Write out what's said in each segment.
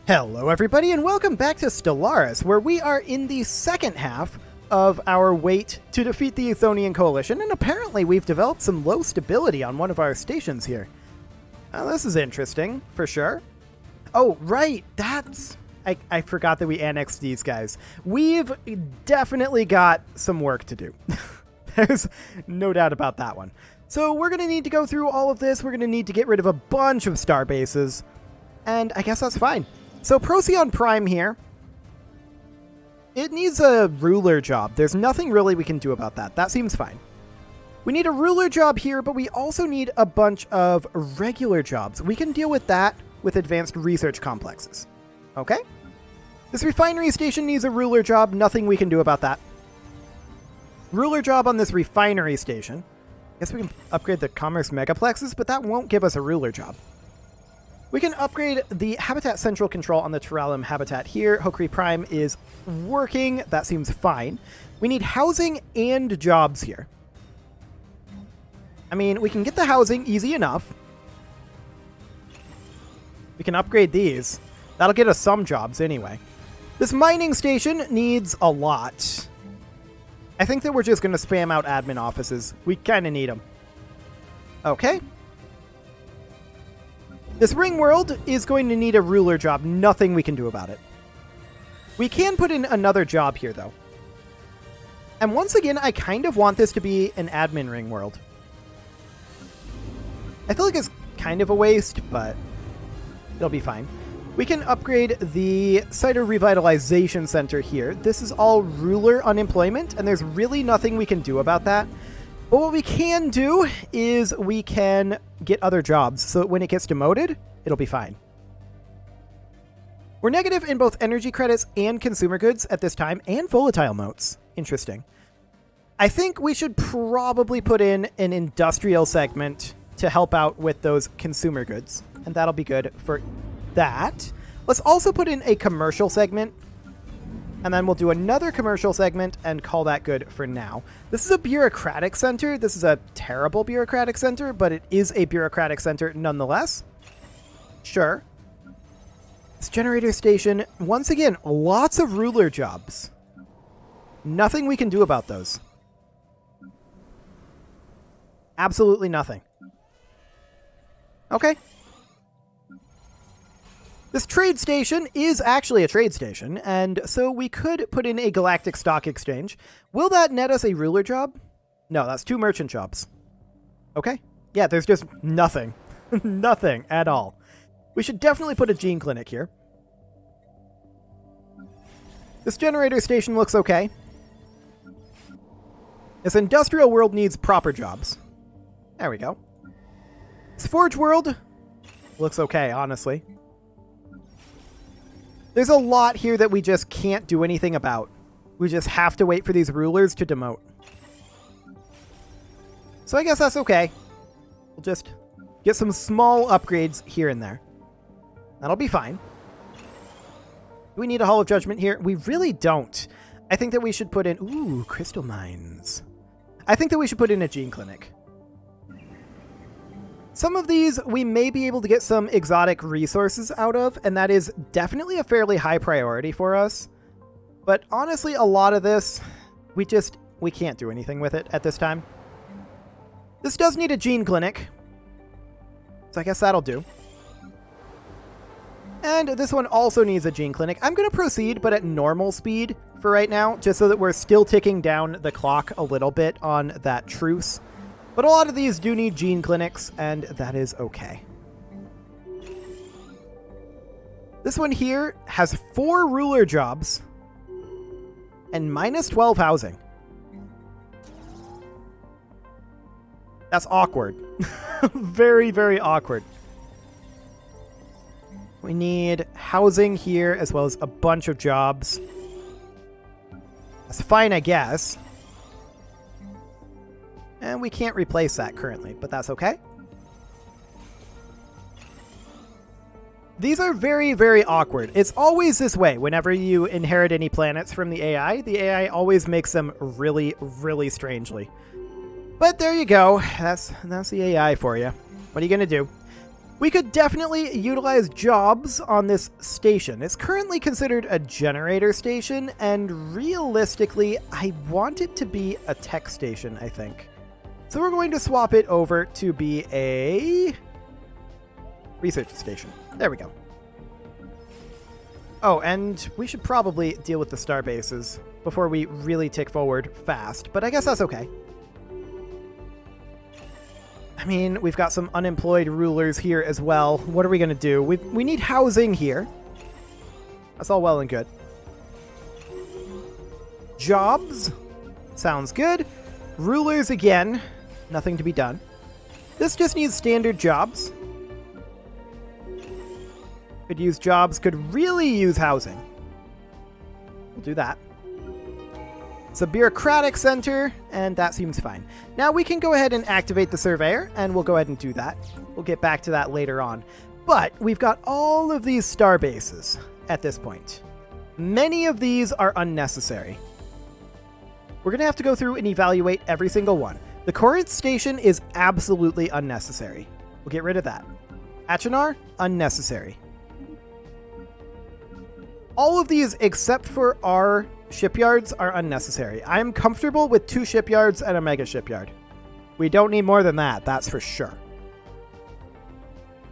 Hello everybody and welcome back to Stellaris, where we are in the second half of our wait to defeat the Euthonian coalition, and apparently we've developed some low stability on one of our stations here. Now, this is interesting, for sure. Oh, right, that's... I forgot that we annexed these guys. We've definitely got some work to do. There's no doubt about that one. So we're going to need to go through all of this. We're going to need to get rid of a bunch of star bases, and I guess that's fine. So Procyon Prime here, it needs a ruler job. There's nothing really we can do about that. That seems fine. We need a ruler job here, but we also need a bunch of regular jobs. We can deal with that with advanced research complexes. Okay? This refinery station needs a ruler job. Nothing we can do about that. Ruler job on this refinery station. Guess we can upgrade the commerce megaplexes, but that won't give us a ruler job. We can upgrade the Habitat Central Control on the Terralium habitat here. Hokri Prime is working. That seems fine. We need housing and jobs here. I mean, we can get the housing easy enough. We can upgrade these. That'll get us some jobs anyway. This mining station needs a lot. I think that we're just going to spam out admin offices. We kind of need them. Okay. This ring world is going to need a ruler job. Nothing we can do about it. We can put in another job here, though. And once again, I kind of want this to be an admin ring world. I feel like it's kind of a waste, but it'll be fine. We can upgrade the Cyto Revitalization Center here. This is all ruler unemployment, and there's really nothing we can do about that. But what we can do is we can get other jobs, so that when it gets demoted, it'll be fine. We're negative in both energy credits and consumer goods at this time, and volatile motes. Interesting. I think we should probably put in an industrial segment to help out with those consumer goods, and that'll be good for that. Let's also put in a commercial segment, and then we'll do another commercial segment and call that good for now. This is a bureaucratic center. This is a terrible bureaucratic center, but it is a bureaucratic center nonetheless. Sure. This generator station, once again, lots of ruler jobs. Nothing we can do about those. Absolutely nothing. Okay. This trade station is actually a trade station, and so we could put in a galactic stock exchange. Will that net us a ruler job? No, that's 2 merchant jobs. Okay. Yeah, there's just nothing. Nothing at all. We should definitely put a gene clinic here. This generator station looks okay. This industrial world needs proper jobs. There we go. This forge world looks okay, honestly. There's a lot here that we just can't do anything about. We just have to wait for these rulers to demote. So I guess that's okay. We'll just get some small upgrades here and there. That'll be fine. Do we need a Hall of Judgment here? We really don't. I think that we should put in... Ooh, crystal mines. I think that we should put in a gene clinic. Some of these we may be able to get some exotic resources out of, and that is definitely a fairly high priority for us. But honestly, a lot of this, we can't do anything with it at this time. This does need a gene clinic, so I guess that'll do. And this one also needs a gene clinic. I'm going to proceed, but at normal speed for right now, just so that we're still ticking down the clock a little bit on that truce. But a lot of these do need gene clinics, and that is okay. This one here has 4 ruler jobs and minus 12 housing. That's awkward. Very, very awkward. We need housing here as well as a bunch of jobs. That's fine, I guess. And we can't replace that currently, but that's okay. These are very, very awkward. It's always this way whenever you inherit any planets from the AI. The AI always makes them really, really strangely. But there you go. That's the AI for you. What are you going to do? We could definitely utilize jobs on this station. It's currently considered a generator station, and realistically, I want it to be a tech station, I think. So we're going to swap it over to be a research station. There we go. Oh, and we should probably deal with the star bases before we really tick forward fast, but I guess that's okay. I mean, we've got some unemployed rulers here as well. What are we going to do? We need housing here. That's all well and good. Jobs. Sounds good. Rulers again. Nothing to be done. This just needs standard jobs. Could use jobs. Could really use housing. We'll do that. It's a bureaucratic center, and that seems fine. Now we can go ahead and activate the surveyor, and we'll go ahead and do that. We'll get back to that later on. But we've got all of these star bases at this point. Many of these are unnecessary. We're going to have to go through and evaluate every single one. The Corinth station is absolutely unnecessary. We'll get rid of that. Achenar, unnecessary. All of these, except for our shipyards, are unnecessary. I'm comfortable with 2 shipyards and a mega shipyard. We don't need more than that, that's for sure.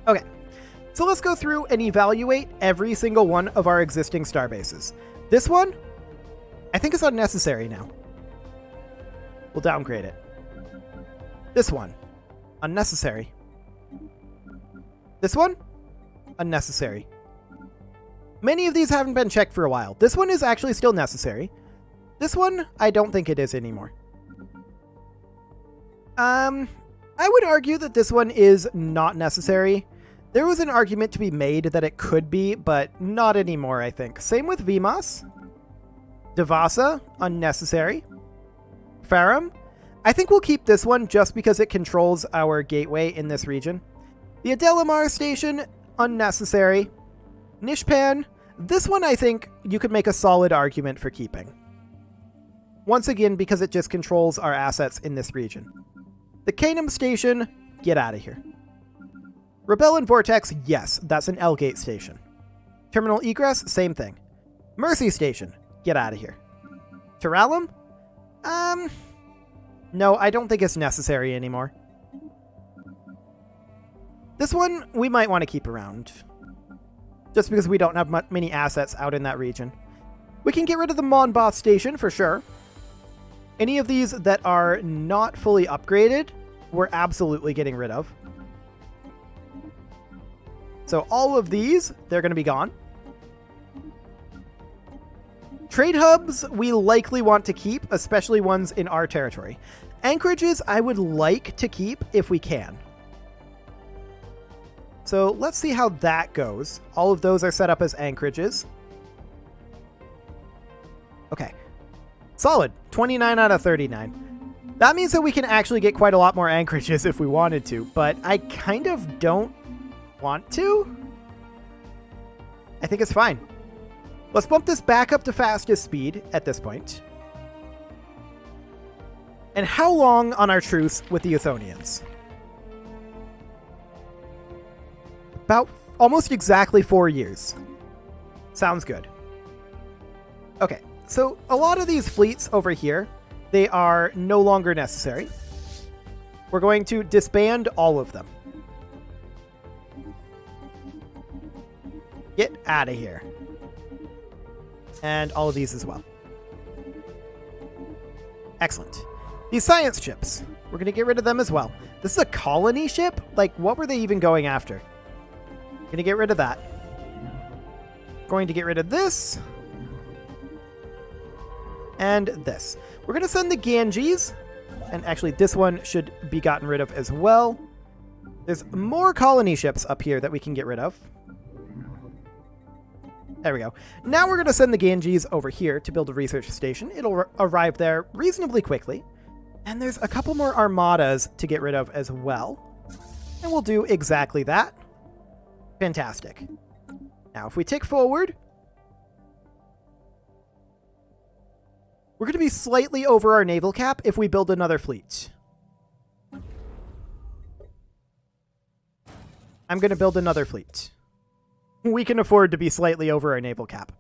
Okay, so let's go through and evaluate every single one of our existing star bases. This one, I think is unnecessary now. We'll downgrade it. This one, unnecessary. This one, unnecessary. Many of these haven't been checked for a while. This one is actually still necessary. This one, I don't think it is anymore. I would argue that this one is not necessary. There was an argument to be made that it could be, but not anymore, I think. Same with Vimas. Devasa, unnecessary. Farum, I think we'll keep this one just because it controls our gateway in this region. The Adelamar station, unnecessary. Nishpan, this one I think you could make a solid argument for keeping. Once again, because it just controls our assets in this region. The Canum station, get out of here. Rebel and Vortex, yes, that's an L-gate station. Terminal egress, same thing. Mercy station, get out of here. Terralum? No, I don't think it's necessary anymore. This one, we might want to keep around. Just because we don't have many assets out in that region. We can get rid of the Monboth station for sure. Any of these that are not fully upgraded, we're absolutely getting rid of. So all of these, they're going to be gone. Trade hubs, we likely want to keep, especially ones in our territory. Anchorages, I would like to keep if we can. So let's see how that goes. All of those are set up as anchorages. Okay. Solid. 29 out of 39. That means that we can actually get quite a lot more anchorages if we wanted to, but I kind of don't want to. I think it's fine. Let's bump this back up to fastest speed at this point. And how long on our truce with the Euthonians? About almost exactly 4 years. Sounds good. Okay, so a lot of these fleets over here, they are no longer necessary. We're going to disband all of them. Get out of here. And all of these as well. Excellent. These science ships, we're going to get rid of them as well. This is a colony ship? Like, what were they even going after? Going to get rid of that. Going to get rid of this. And this. We're going to send the Ganges. And actually, this one should be gotten rid of as well. There's more colony ships up here that we can get rid of. There we go. Now we're going to send the Ganges over here to build a research station. It'll arrive there reasonably quickly. And there's a couple more armadas to get rid of as well. And we'll do exactly that. Fantastic. Now, if we tick forward, we're going to be slightly over our naval cap if we build another fleet. I'm going to build another fleet. We can afford to be slightly over our naval cap.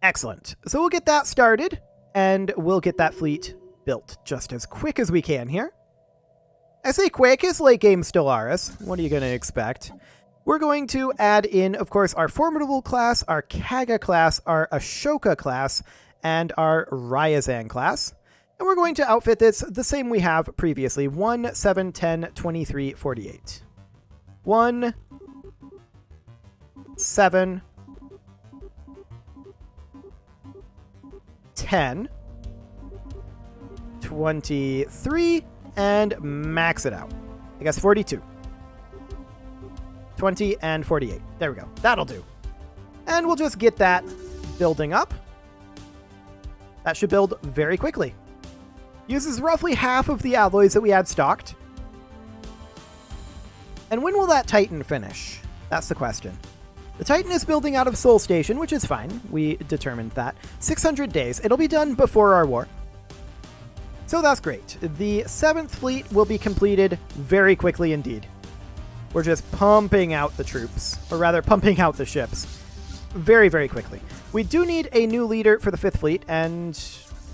Excellent. So we'll get that started, and we'll get that fleet built just as quick as we can here. I say quick, it's late game Stellaris. What are you going to expect? We're going to add in, of course, our Formidable class, our Kaga class, our Ashoka class, and our Ryazan class. And we're going to outfit this the same we have previously. 1, 7, 10, 23, 48. 1, 7, 10, 23, and max it out. I guess 42. 20 and 48. There we go. That'll do. And we'll just get that building up. That should build very quickly. Uses roughly half of the alloys that we had stocked. And when will that Titan finish? That's the question. The Titan is building out of Sol Station, which is fine. We determined that. 600 days. It'll be done before our war. So that's great. The 7th fleet will be completed very quickly indeed. We're just pumping out the troops, or rather pumping out the ships very, very quickly. We do need a new leader for the 5th fleet, and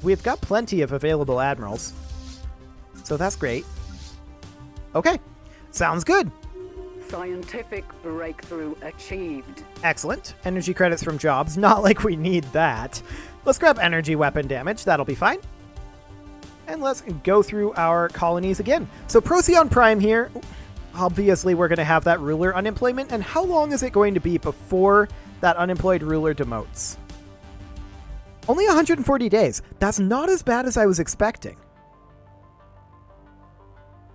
we've got plenty of available admirals. So that's great. Okay, sounds good. Scientific breakthrough achieved. Excellent. Energy credits from jobs. Not like we need that. Let's grab energy weapon damage. That'll be fine. And let's go through our colonies again. So Procyon Prime here. Obviously, we're going to have that ruler unemployment. And how long is it going to be before that unemployed ruler demotes? Only 140 days. That's not as bad as I was expecting.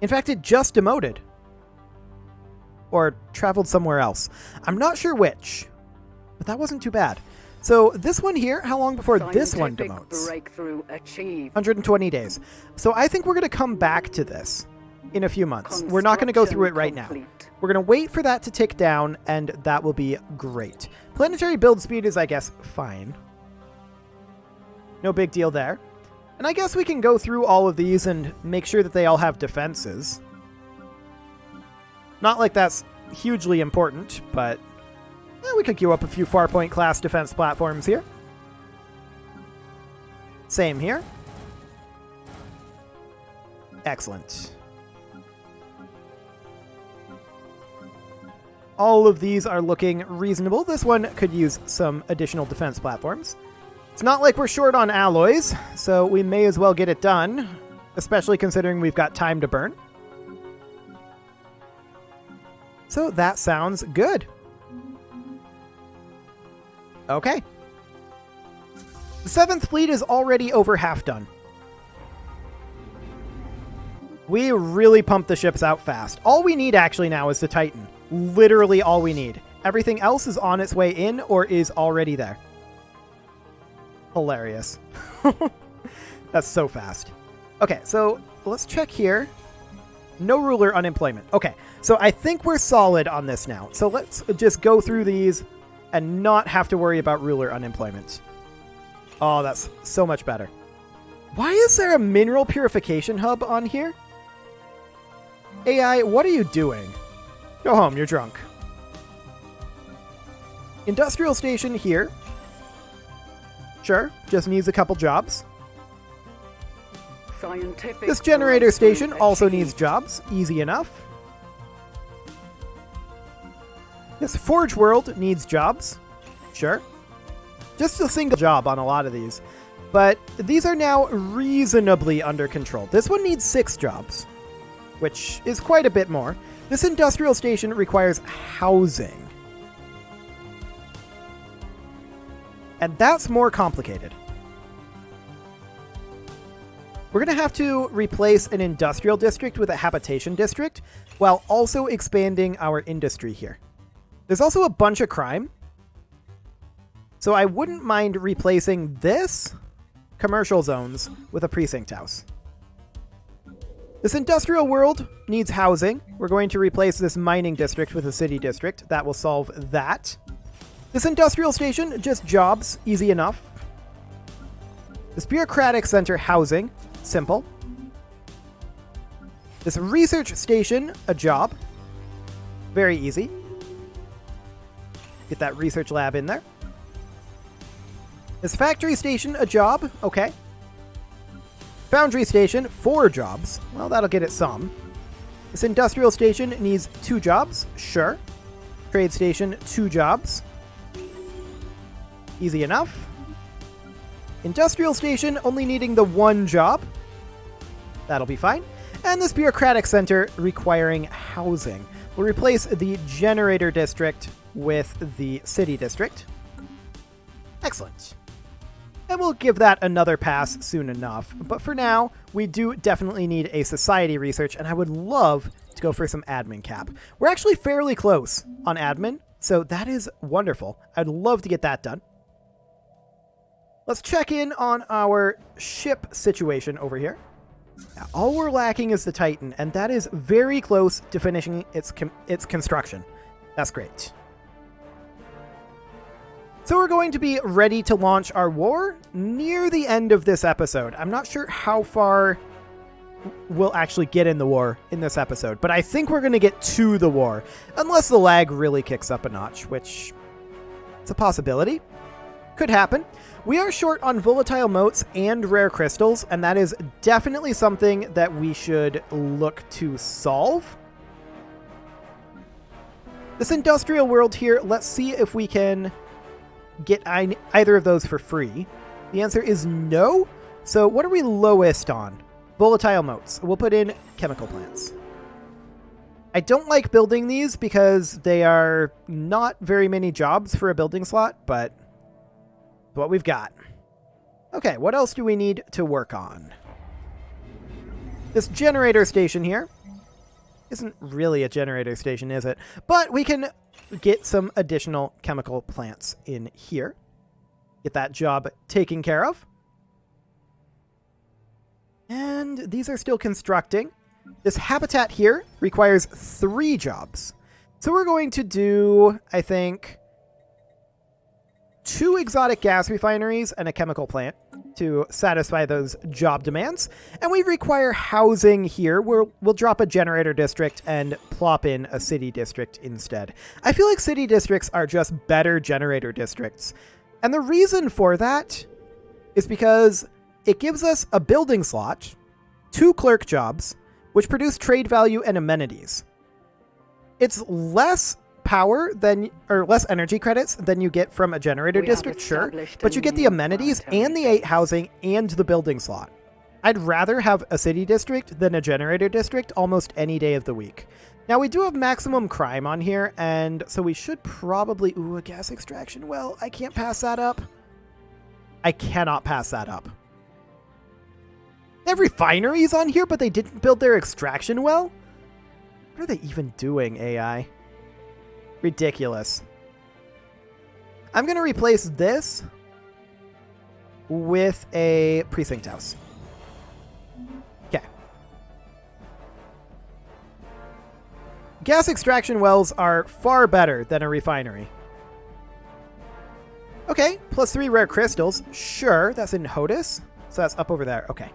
In fact, it just demoted. Or traveled somewhere else. I'm not sure which, but that wasn't too bad. So this one here, how long before this one demotes? Breakthrough achieved. 120 days. So I think we're going to come back to this in a few months. We're not going to go through it right now. We're going to wait for that to tick down, and that will be great. Planetary build speed is, I guess, fine. No big deal there. And I guess we can go through all of these and make sure that they all have defenses. Not like that's hugely important, but we could queue up a few Farpoint class defense platforms here. Same here. Excellent. All of these are looking reasonable. This one could use some additional defense platforms. It's not like we're short on alloys, so we may as well get it done, especially considering we've got time to burn. So that sounds good. Okay. The 7th fleet is already over half done. We really pumped the ships out fast. All we need actually now is the Titan. Literally all we need. Everything else is on its way in or is already there. Hilarious. That's so fast. Okay, so let's check here. No ruler unemployment. Okay, so I think we're solid on this now. So let's just go through these and not have to worry about ruler unemployment. Oh, that's so much better. Why is there a mineral purification hub on here? AI, what are you doing? Go home, you're drunk. Industrial station here. Sure, just needs a couple jobs. Scientific This generator station also needs jobs. Easy enough. This Forge World needs jobs. Sure. Just a single job on a lot of these. But these are now reasonably under control. This one needs 6 jobs, which is quite a bit more. This industrial station requires housing. And that's more complicated. We're going to have to replace an industrial district with a habitation district while also expanding our industry here. There's also a bunch of crime. So I wouldn't mind replacing this commercial zones with a precinct house. This industrial world needs housing. We're going to replace this mining district with a city district. That will solve that. This industrial station, just jobs, easy enough. This bureaucratic center, housing, simple. This research station, a job. Very easy. Get that research lab in there. This factory station, a job. Okay. Foundry station, 4 jobs. Well, that'll get it some. This industrial station needs 2 jobs. Sure. Trade station, 2 jobs. Easy enough. Industrial station only needing the 1 job. That'll be fine. And this bureaucratic center requiring housing. We'll replace the generator district with the city district. Excellent. And we'll give that another pass soon enough. But for now, we do definitely need a society research, and I would love to go for some admin cap. We're actually fairly close on admin, so that is wonderful. I'd love to get that done. Let's check in on our ship situation over here. Now, all we're lacking is the Titan, and that is very close to finishing its construction. That's great. So we're going to be ready to launch our war near the end of this episode. I'm not sure how far we'll actually get in the war in this episode, but I think we're going to get to the war, unless the lag really kicks up a notch, which it's a possibility. Could happen. We are short on volatile motes and rare crystals, and that is definitely something that we should look to solve. This industrial world here, let's see if we can get either of those for free. The answer is no. So what are we lowest on? Volatile motes. We'll put in chemical plants. I don't like building these because they are not very many jobs for a building slot, but what we've got. Okay, what else do we need to work on? This generator station here isn't really a generator station, is it? But we can get some additional chemical plants in here. Get that job taken care of. And these are still constructing. This habitat here requires 3 jobs. So we're going to do, I think, 2 exotic gas refineries and a chemical plant to satisfy those job demands. And we require housing here, where we'll drop a generator district and plop in a city district instead. I feel like city districts are just better generator districts. And the reason for that is because it gives us a building slot, 2 clerk jobs, which produce trade value and amenities. It's less power or less energy credits than you get from a generator district, sure, but you get the amenities and the 8 housing and the building slot. I'd rather have a city district than a generator district almost any day of the week. Now, we do have maximum crime on here, and so we should probably... Ooh, a gas extraction well. I can't pass that up. I cannot pass that up. They have refineries on here, but they didn't build their extraction well? What are they even doing, AI? Ridiculous. I'm going to replace this with a precinct house. Okay. Gas extraction wells are far better than a refinery. Okay, +3 rare crystals. Sure, that's in Hodis. So that's up over there. Okay.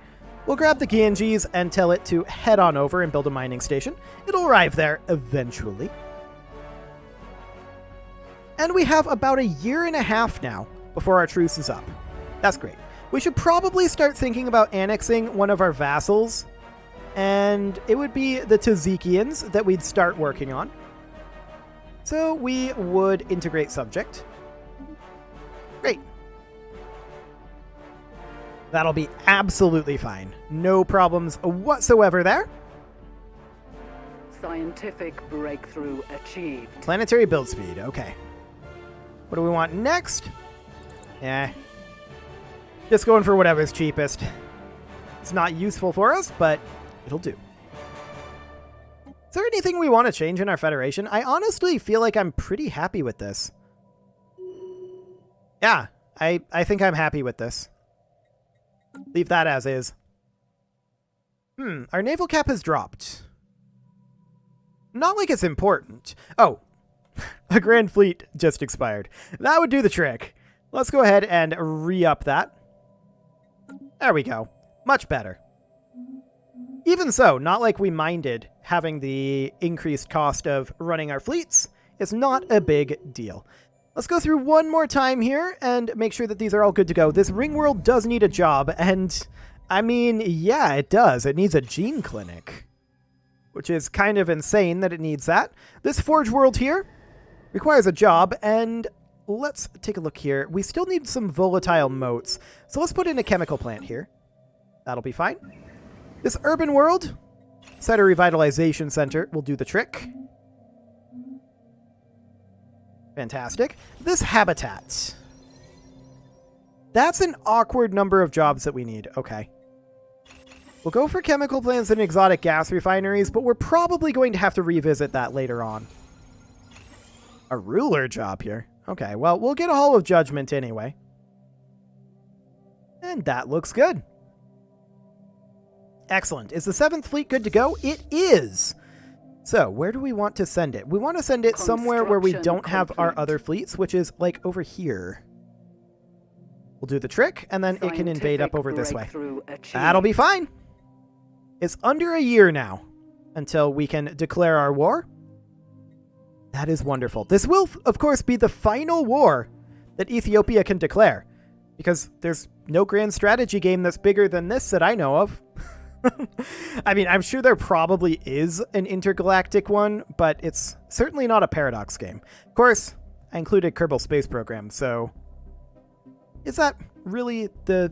We'll grab the Ganges and tell it to head on over and build a mining station. It'll arrive there eventually. And we have about 1.5 years now before our truce is up. That's great. We should probably start thinking about annexing one of our vassals. And it would be the Tazikians that we'd start working on. So we would integrate subject. Great. That'll be absolutely fine. No problems whatsoever there. Scientific breakthrough achieved. Planetary build speed. Okay. What do we want next? Just going for whatever's cheapest. It's not useful for us, but it'll do. Is there anything we want to change in our Federation? I honestly feel like I'm pretty happy with this. Yeah, I think I'm happy with this. Leave that as is. Our naval cap has dropped. Not like it's important. Oh, a Grand Fleet just expired. That would do the trick. Let's go ahead and re-up that. There we go. Much better. Even so, not like we minded having the increased cost of running our fleets. It's not a big deal. Let's go through one more time here and make sure that these are all good to go. This ring world does need a job, and I mean, yeah, it does. It needs a gene clinic, which is kind of insane that it needs that. This forge world here requires a job, and let's take a look here. We still need some volatile motes, so let's put in a chemical plant here. That'll be fine. This urban world, set a revitalization center, will do the trick. Fantastic. This habitat. That's an awkward number of jobs that we need. Okay. We'll go for chemical plants and exotic gas refineries, but we're probably going to have to revisit that later on. A ruler job here. Okay, well, we'll get a Hall of Judgment anyway. And that looks good. Excellent. Is the 7th fleet good to go? It is! So, where do we want to send it? We want to send it somewhere where we don't have our other fleets, which is, like, over here. We'll do the trick, and then it can invade up over this way. That'll be fine! It's under a year now until we can declare our war. That is wonderful. This will, of course, be the final war that Ethiopia can declare, because there's no grand strategy game that's bigger than this that I know of. I mean, I'm sure there probably is an intergalactic one, but it's certainly not a Paradox game. Of course, I included Kerbal Space Program, so is that really the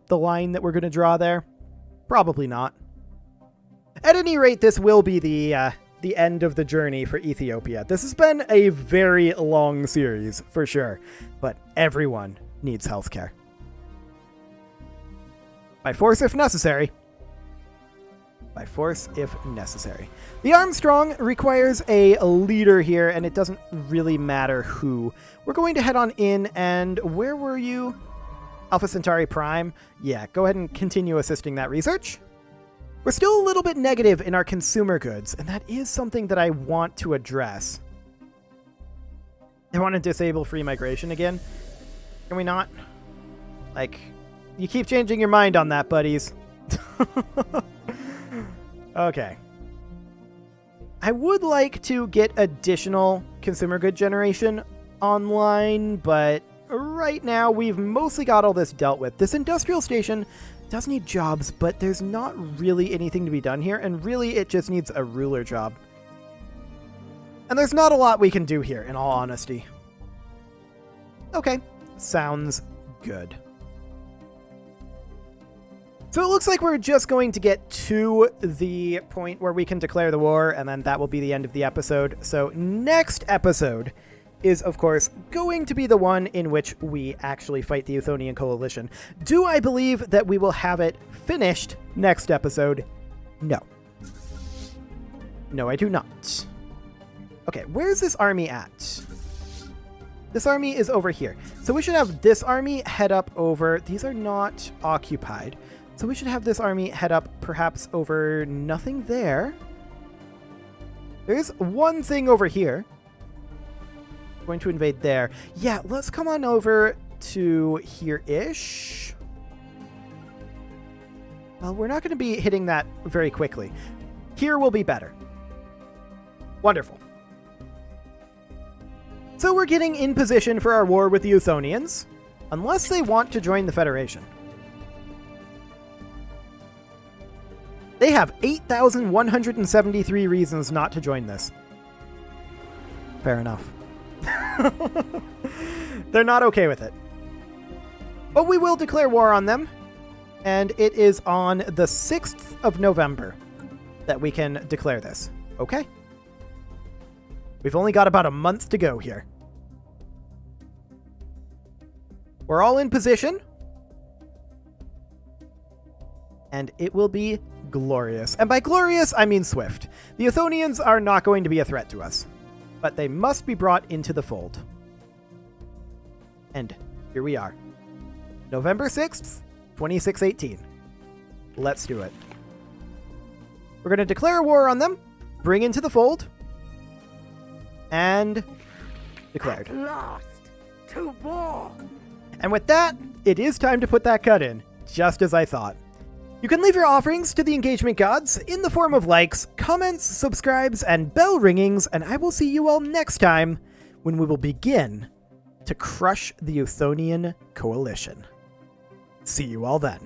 line that we're going to draw there? Probably not. At any rate, this will be the end of the journey for Ethiopia. This has been a very long series, for sure, but everyone needs healthcare. By force if necessary. By force if necessary. The Armstrong requires a leader here, and it doesn't really matter who. We're going to head on in, and where were you? Alpha Centauri Prime? Yeah, go ahead and continue assisting that research. We're still a little bit negative in our consumer goods, and that is something that I want to address. I want to disable free migration again. Can we not? Like, you keep changing your mind on that, buddies. Okay. I would like to get additional consumer good generation online, but right now we've mostly got all this dealt with. This industrial station does need jobs, but there's not really anything to be done here, and really it just needs a ruler job. And there's not a lot we can do here, in all honesty. Okay, sounds good. So it looks like we're just going to get to the point where we can declare the war, and then that will be the end of the episode. So next episode is, of course, going to be the one in which we actually fight the Euthonian Coalition. Do I believe that we will have it finished next episode? No. No, I do not. Okay, where's this army at? This army is over here. So we should have this army head up over... These are not occupied. So we should have this army head up perhaps over nothing there. There's one thing over here. Going to invade there. Yeah, let's come on over to here-ish. Well, we're not going to be hitting that very quickly. Here will be better. Wonderful. So we're getting in position for our war with the Euthonians, unless they want to join the Federation. They have 8,173 reasons not to join this. Fair enough. They're not okay with it. But we will declare war on them, and it is on the 6th of November that we can declare this. Okay? We've only got about a month to go here. We're all in position. And it will be glorious. And by glorious, I mean swift. The Euthonians are not going to be a threat to us, but they must be brought into the fold. And here we are. November 6th, 2618. Let's do it. We're going to declare war on them, bring into the fold, and declared. At last, to war. And with that, it is time to put that cut in, just as I thought. You can leave your offerings to the engagement gods in the form of likes, comments, subscribes, and bell ringings, and I will see you all next time when we will begin to crush the Euthonian coalition. See you all then.